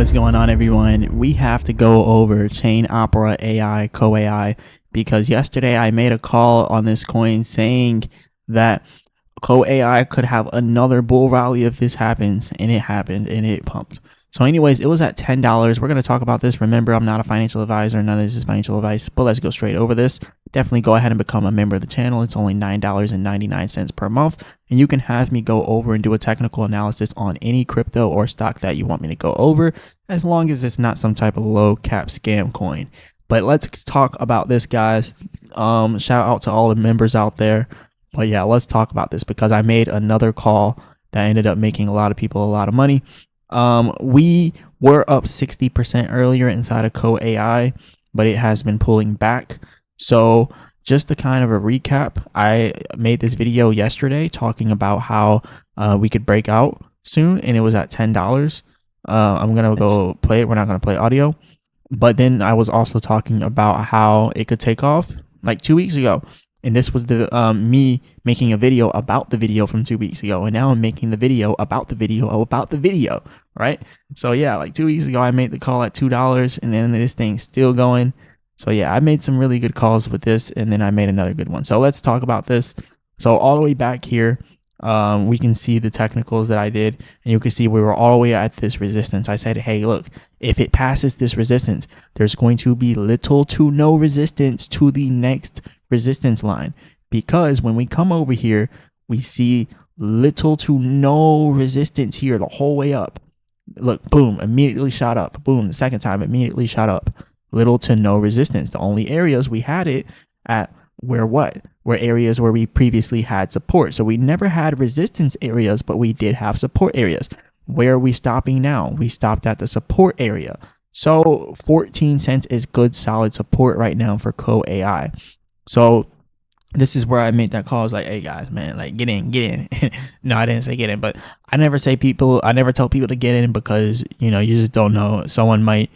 What's going on, everyone? We have to go over ChainOpera AI, COAI, because yesterday I made a call on this coin saying that COAI could have another bull rally if this happens, and it happened, and it pumped. So anyways, it was at $10. We're going to talk about this. Remember, I'm not a financial advisor. None of this is financial advice, but let's go straight over this. Definitely go ahead and become a member of the channel. It's only $9.99 per month, and you can have me go over and do a technical analysis on any crypto or stock that you want me to go over, as long as it's not some type of low cap scam coin. But let's talk about this, guys. Shout out to all the members out there. But yeah, let's talk about this because I made another call that ended up making a lot of people a lot of money. We were up 60% earlier inside of COAI, but it has been pulling back. So just to kind of a recap, I made this video yesterday talking about how we could break out soon, and it was at $10. I'm going to go play it. We're not going to play audio. But then I was also talking about how it could take off like 2 weeks ago. And this was the me making a video about the video from 2 weeks ago, and now I'm making the video about the video right? So yeah, like 2 weeks ago I made the call at $2, and then this thing's still going. So yeah, I made some really good calls with this, and then I made another good one. So let's talk about this. So all the way back here, we can see the technicals that I did, and you can see we were all the way at this resistance. I said, hey, look, if it passes this resistance, there's going to be little to no resistance to the next resistance line, because when we come over here, we see little to no resistance here the whole way up. Look, boom, immediately shot up. Boom, the second time, immediately shot up. Little to no resistance. The only areas we had it at were areas where we previously had support. So we never had resistance areas, but we did have support areas. Where are we stopping now? We stopped at the support area. So 14 cents is good solid support right now for COAI. So this is where I made that call. I was like, hey guys, man, like get in. No, I didn't say get in, but I never tell people to get in because, you know, you just don't know. Someone might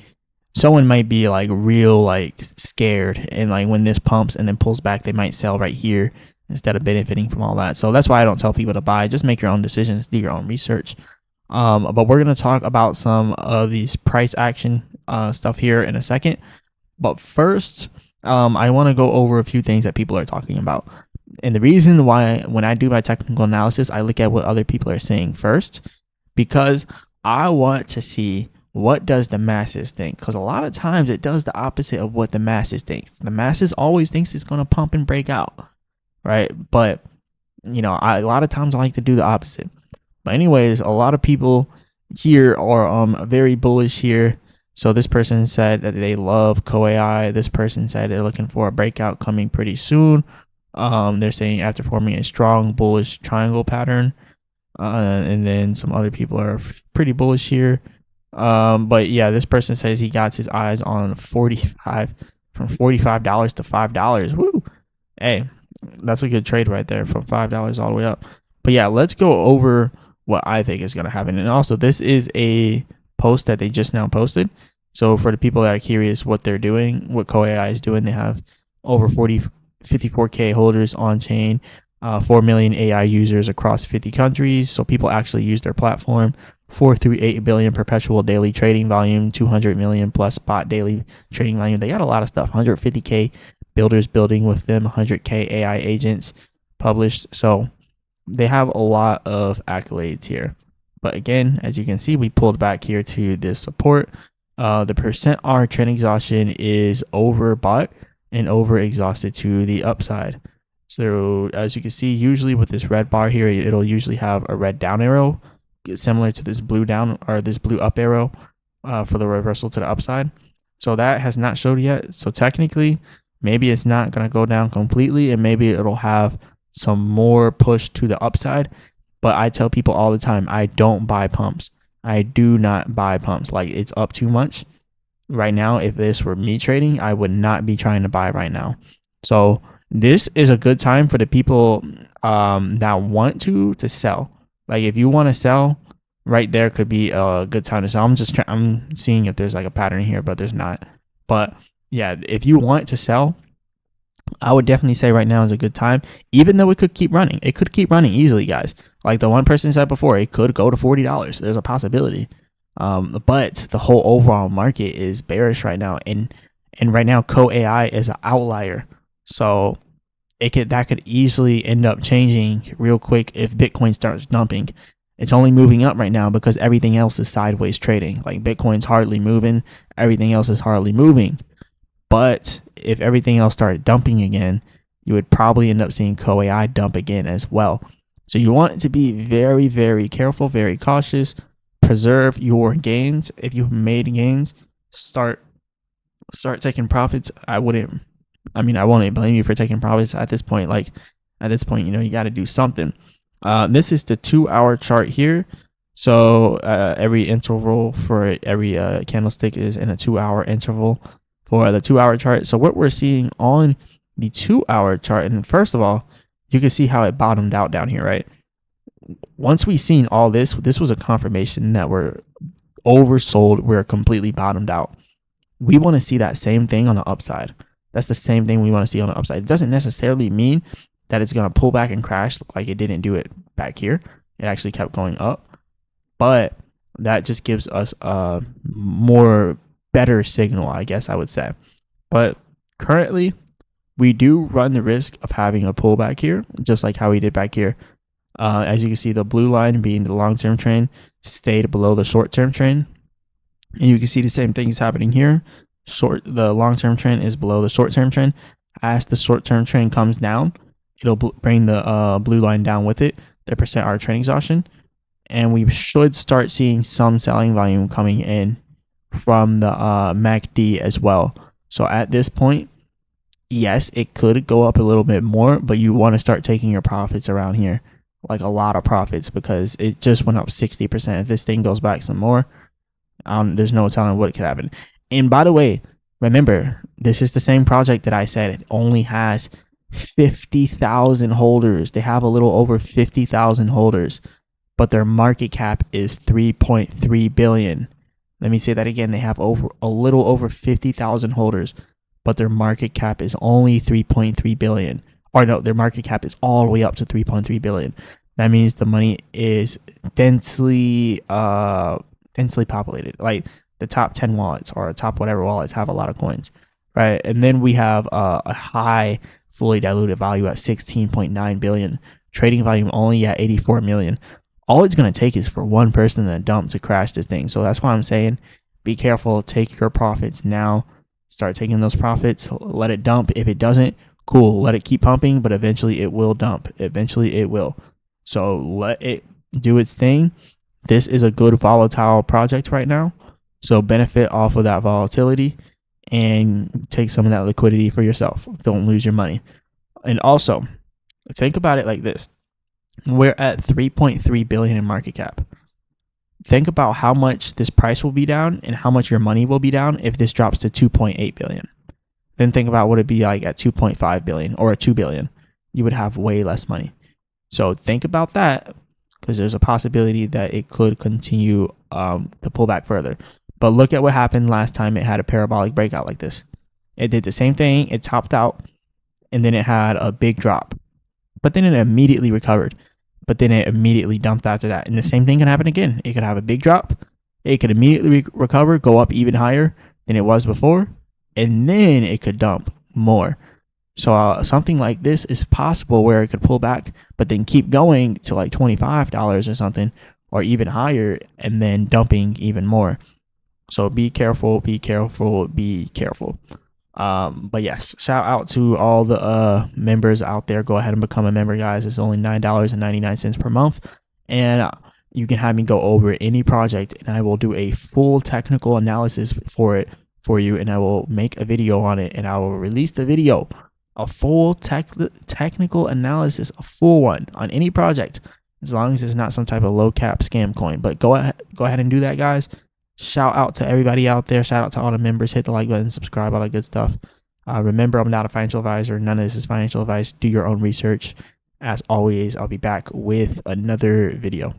be like real, like scared. And like when this pumps and then pulls back, they might sell right here instead of benefiting from all that. So that's why I don't tell people to buy. Just make your own decisions, do your own research. But we're going to talk about some of these price action stuff here in a second. But first, I want to go over a few things that people are talking about. And the reason why when I do my technical analysis, I look at what other people are saying first, because I want to see what does the masses think, because a lot of times it does the opposite of what the masses think. The masses always thinks it's going to pump and break out, right? But, you know, a lot of times I like to do the opposite. But anyways, a lot of people here are very bullish here. So this person said that they love COAI. This person said they're looking for a breakout coming pretty soon. They're saying after forming a strong bullish triangle pattern. And then some other people are pretty bullish here. But yeah, this person says he got his eyes on from $45 to $5. Woo! Hey, that's a good trade right there, from $5 all the way up. But yeah, let's go over what I think is going to happen. And also, this is a post that they just now posted. So for the people that are curious what they're doing, what COAI is doing, they have over 54K holders on chain, 4 million AI users across 50 countries. So people actually use their platform. 438 billion perpetual daily trading volume, 200 million plus spot daily trading volume. They got a lot of stuff. 150K builders building with them, 100K AI agents published. So they have a lot of accolades here. But again, as you can see, we pulled back here to this support. The %R trend exhaustion is overbought and over exhausted to the upside. So as you can see, usually with this red bar here, it'll usually have a red down arrow, similar to this blue down or this blue up arrow for the reversal to the upside. So that has not showed yet. So technically, maybe it's not going to go down completely, and maybe it'll have some more push to the upside. But I tell people all the time, I don't buy pumps. I do not buy pumps. Like, it's up too much right now. If this were me trading, I would not be trying to buy right now. So this is a good time for the people that want to sell. Like, if you want to sell, right there could be a good time to sell. I'm seeing if there's like a pattern here, but there's not. But yeah, if you want to sell, I would definitely say right now is a good time, even though it could keep running. It could keep running easily, guys. Like the one person said before, it could go to $40. There's a possibility. But the whole overall market is bearish right now, and right now COAI is an outlier. So that could easily end up changing real quick if Bitcoin starts dumping. It's only moving up right now because everything else is sideways trading. Like Bitcoin's hardly moving, everything else is hardly moving. But if everything else started dumping again, you would probably end up seeing COAI dump again as well. So you want to be very, very careful, very cautious. Preserve your gains. If you've made gains, start taking profits. I won't blame you for taking profits at this point. Like at this point, you got to do something. This is the 2-hour chart here. So every interval for every candlestick is in a 2-hour interval for the 2-hour chart. So what we're seeing on the 2-hour chart, and first of all, you can see how it bottomed out down here, right? Once we seen all this was a confirmation that we're oversold. We're completely bottomed out. We want to see that same thing on the upside. That's the same thing we want to see on the upside. It doesn't necessarily mean that it's going to pull back and crash like it didn't do it back here. It actually kept going up. But that just gives us a more better signal, I guess I would say. But currently, we do run the risk of having a pullback here, just like how we did back here. As you can see, the blue line being the long-term trend stayed below the short-term trend. And you can see the same thing is happening here. The long-term trend is below the short-term trend. As the short-term trend comes down, it'll bring the blue line down with it, the percent hour trend exhaustion. And we should start seeing some selling volume coming in from the MACD as well. So at this point, yes, it could go up a little bit more, but you want to start taking your profits around here, like a lot of profits, because it just went up 60%. If this thing goes back some more, there's no telling what could happen. And by the way, remember, this is the same project that I said it only has 50,000 holders. They have a little over 50,000 holders, but their market cap is 3.3 billion. Let me say that again. They have a little over 50,000 holders, but their market cap is only 3.3 billion. Or no, their market cap is all the way up to 3.3 billion. That means the money is densely populated. Like the top 10 wallets or top whatever wallets have a lot of coins, right? And then we have a high fully diluted value at 16.9 billion, trading volume only at 84 million. All it's going to take is for one person to dump to crash this thing. So that's why I'm saying be careful, take your profits now, start taking those profits, let it dump. If it doesn't, cool, let it keep pumping, but eventually it will dump. Eventually it will. So let it do its thing. This is a good volatile project right now. So benefit off of that volatility and take some of that liquidity for yourself. Don't lose your money. And also, think about it like this. We're at 3.3 billion in market cap. Think about how much this price will be down and how much your money will be down if this drops to 2.8 billion. Then think about what it'd be like at 2.5 billion or 2 billion. You would have way less money. So think about that, because there's a possibility that it could continue to pull back further. But look at what happened last time it had a parabolic breakout like this. It did the same thing. It topped out, and then it had a big drop. But then it immediately recovered. But then it immediately dumped after that. And the same thing can happen again. It could have a big drop. It could immediately recover, go up even higher than it was before, and then it could dump more. So something like this is possible where it could pull back, but then keep going to like $25 or something, or even higher, and then dumping even more. So be careful, be careful, be careful. But yes, shout out to all the members out there. Go ahead and become a member, guys. It's only $9.99 per month, and you can have me go over any project, and I will do a full technical analysis for you, and I will make a video on it, and I will release the video, a full technical analysis, a full one on any project, as long as it's not some type of low cap scam coin. But go ahead and do that, guys. Shout out to everybody out there. Shout out to all the members. Hit the like button, subscribe, all that good stuff. Remember, I'm not a financial advisor. None of this is financial advice. Do your own research. As always, I'll be back with another video.